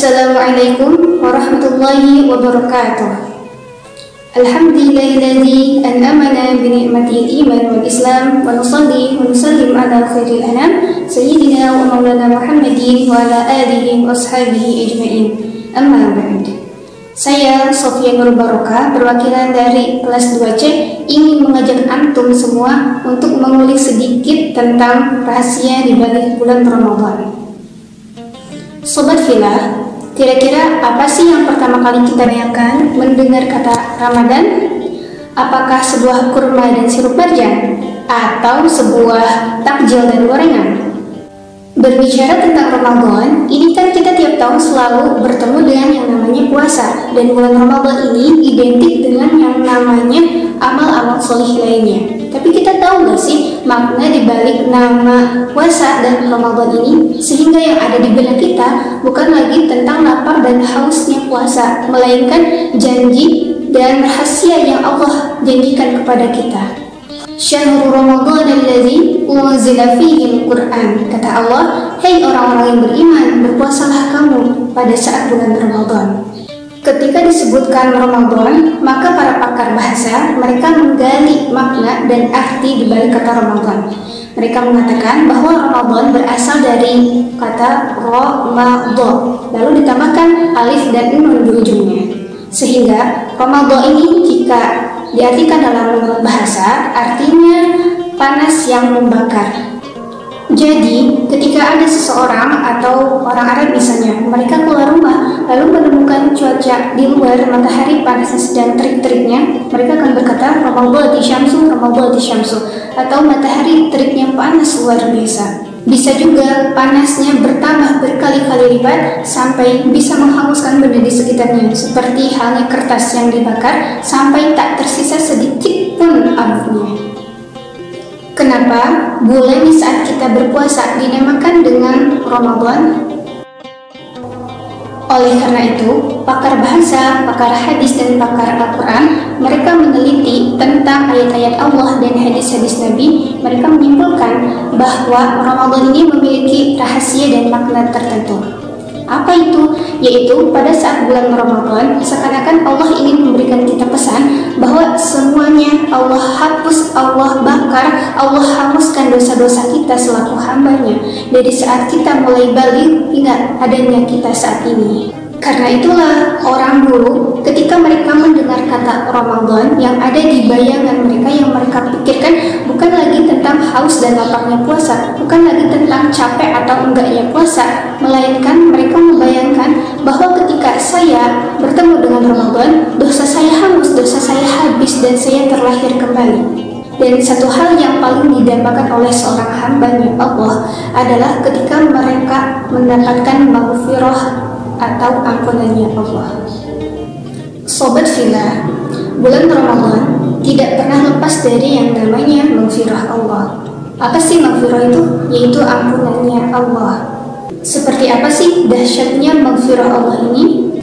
Assalamualaikum warahmatullahi wabarakatuh. Alhamdulillahilladzi an'amana bi ni'matil iman wal islam wa nusalli wa nusallim ala khairil anam sayyidina wa maulana Muhammadin wa ala alihi wa ashabihi ajma'in. Amma ba'd. Saya Sofia Nur Barokah, perwakilan dari kelas 2C, ingin mengajak antum semua untuk mengulik sedikit tentang rahasia di balik bulan Ramadan. Sobat Villa, kira-kira apa sih yang pertama kali kita bayangkan mendengar kata Ramadan? Apakah sebuah kurma dan sirup marjan? Atau sebuah takjil dan gorengan? Berbicara tentang Ramadan, ini kan kita tiap tahun selalu bertemu dengan yang namanya puasa. Dan bulan Ramadan ini identik dengan yang namanya amal-amal solih lainnya. Tapi kita tahu gak sih makna dibalik nama puasa dan Ramadan ini? Sehingga yang ada di benak kita bukan lagi tentang lapar dan hausnya puasa, melainkan janji dan rahasia yang Allah janjikan kepada kita. Syahrul Ramadan alladzi unzila fihi al-Qur'an. Kata Allah, "Hai orang-orang yang beriman, berpuasalah kamu pada saat bulan Ramadan." Ketika disebutkan Ramadan, maka para pakar bahasa mereka menggali makna dan arti di balik kata Ramadan. Mereka mengatakan bahwa Ramadan berasal dari kata Ramadan, lalu ditambahkan alif dan nun di ujungnya. Sehingga Ramadan ini jika diartikan dalam menurut bahasa, artinya panas yang membakar. Jadi, ketika ada seseorang atau orang Arab misalnya, mereka keluar rumah lalu menemukan cuaca di luar, matahari panasnya sedang terik-teriknya, mereka akan berkata Ramadhati syamsu, Ramadhati syamsu, atau matahari teriknya panas luar biasa. Bisa juga panasnya bertambah berkali-kali lipat sampai bisa menghanguskan benda di sekitarnya, seperti halnya kertas yang dibakar sampai tak tersisa sedikit pun abunya. Kenapa bulan di saat kita berpuasa dinamakan dengan Ramadan? Oleh karena itu, pakar bahasa, pakar hadis, dan pakar Al-Quran, mereka meneliti tentang ayat-ayat Allah dan hadis-hadis Nabi. Mereka menyimpulkan bahwa Ramadan ini memiliki rahasia dan makna tertentu. Apa itu? Yaitu pada saat bulan Ramadan, seakan-akan Allah ingin memberikan kita pesan bahwa semuanya Allah hapus, Allah bakar, Allah hanguskan dosa-dosa kita selaku hambanya dari saat kita mulai balik hingga adanya kita saat ini. Karena itulah orang dulu ketika mereka mendengar kata Ramadan, yang ada di bayangan mereka, yang mereka pikirkan bukan lagi tentang haus dan laparnya puasa, bukan lagi tentang capek atau enggaknya puasa, melainkan mereka membayangkan bahwa ketika saya bertemu dengan Ramadan, dosa saya hangus, dosa saya habis, dan saya terlahir kembali. Dan satu hal yang paling didambakan oleh seorang hambanya Allah adalah ketika mereka mendapatkan maghfirah atau ampunannya Allah. Sobat Villa, bulan Ramadan tidak pernah lepas dari yang namanya maghfirah Allah. Apa sih maghfirah itu? Yaitu ampunannya Allah. Seperti apa sih dahsyatnya maghfirah Allah ini?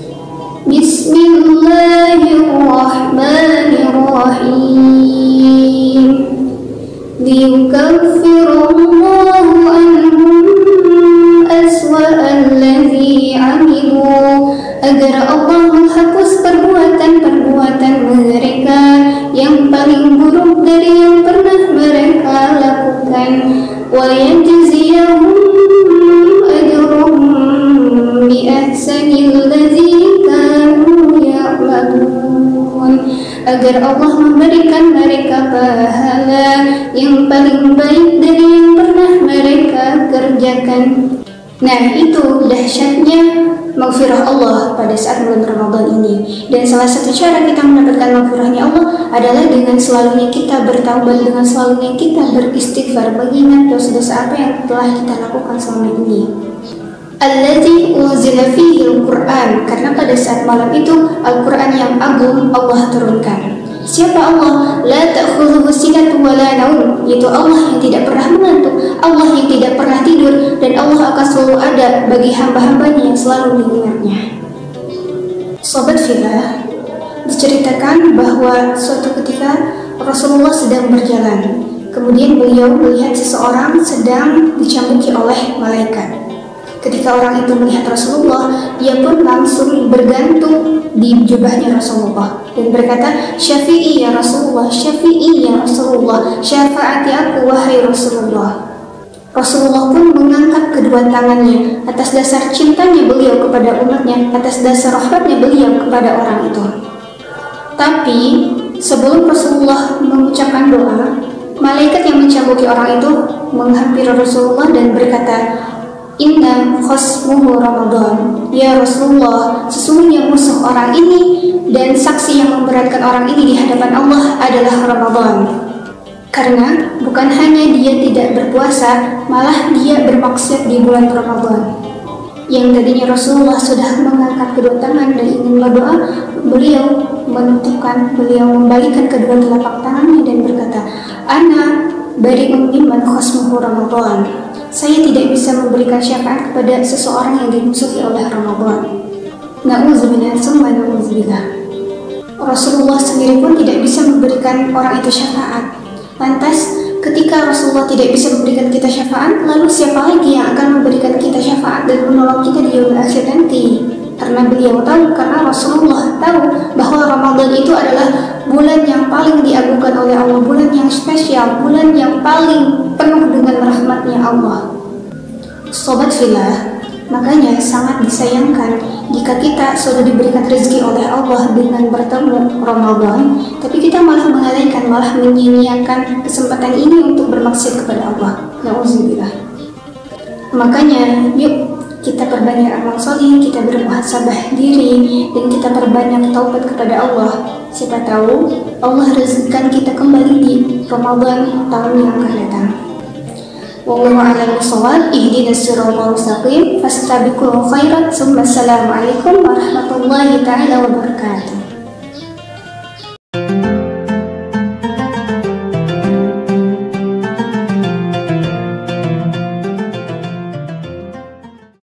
Bismillahirrahmanirrahim. Liyukaffirallahu anhum aswa'alladzi amilu, agar Allah menghapus perbuatan-perbuatan mereka yang paling buruk dari yang pernah mereka lakukan, wa yajziyahum ajrahum bi ahsanil ladzi kanu ya'malun, agar Allah memberikan mereka pahala yang paling baik dari yang pernah mereka kerjakan. Nah, itu dahsyatnya maghfirah Allah pada saat bulan Ramadan ini. Dan salah satu cara kita mendapatkan maghfirahnya Allah adalah dengan selalunya kita bertaubat, dengan selalunya kita beristighfar, mengingat dosa-dosa apa yang telah kita lakukan selama ini. Alladzi unzila fihi al-Qur'an, karena pada saat malam itu Al-Quran yang agung Allah turunkan. Siapa Allah? La ta'khudhuhu sinatun wa la naum, yaitu Allah yang tidak pernah mengantuk, Allah yang tidak pernah tidur, dan Allah akan selalu ada bagi hamba-hambanya yang selalu mengingatnya. Sobat Villa, diceritakan bahwa suatu ketika Rasulullah sedang berjalan, kemudian beliau melihat seseorang sedang dicambuki oleh malaikat. Ketika orang itu melihat Rasulullah, ia pun langsung bergantung di jubahnya Rasulullah dan berkata, "Syafi'i ya Rasulullah, syafi'i ya Rasulullah, syafaati aku wahai Rasulullah." Rasulullah pun mengangkat kedua tangannya atas dasar cintanya beliau kepada umatnya, atas dasar rahmatnya beliau kepada orang itu. Tapi sebelum Rasulullah mengucapkan doa, malaikat yang mencambuki orang itu menghampiri Rasulullah dan berkata, "Inna khasmuhu Ramadan." Ya Rasulullah, sesungguhnya musuh orang ini dan saksi yang memberatkan orang ini di hadapan Allah adalah Ramadan. Karena bukan hanya dia tidak berpuasa, malah dia bermaksiat di bulan Ramadan. Yang tadinya Rasulullah sudah mengangkat kedua tangan dan ingin berdoa, beliau menutupkan, beliau membalikan kedua telapak tangannya dan berkata, "Ana bari'un mimman khasmuhu Ramadan." Saya tidak bisa memberikan syafaat kepada seseorang yang dimusuhi oleh Ramadan. Na'udzubillah, summa na'udzubillah. Rasulullah sendiri pun tidak bisa memberikan orang itu syafaat. Lantas, ketika Rasulullah tidak bisa memberikan kita syafaat, lalu siapa lagi yang akan memberikan kita syafaat dan menolong kita di yaumul akhir nanti? Karena beliau tahu, karena Rasulullah tahu bahwa Ramadan itu adalah bulan yang paling diagungkan oleh Allah, bulan yang spesial, bulan yang paling penuh dengan rahmatnya Allah. Sobat fillah, makanya sangat disayangkan jika kita sudah diberikan rezeki oleh Allah dengan bertemu Ramadan, tapi kita malah mengabaikan, malah menyia-nyiakan kesempatan ini untuk bermaksiat kepada Allah. Nauzubillah. Makanya yuk kita perbanyak amal soleh, kita bermuhasabah diri, dan kita perbanyak taubat kepada Allah. Siapa tahu Allah rezekikan kita kembali di Ramadan tahun yang akan datang. Wallahu a'lam bishawab. Ihdinas siratal mustaqim, fastabiqul khairat. Assalamualaikum warahmatullahi taala wabarakatuh.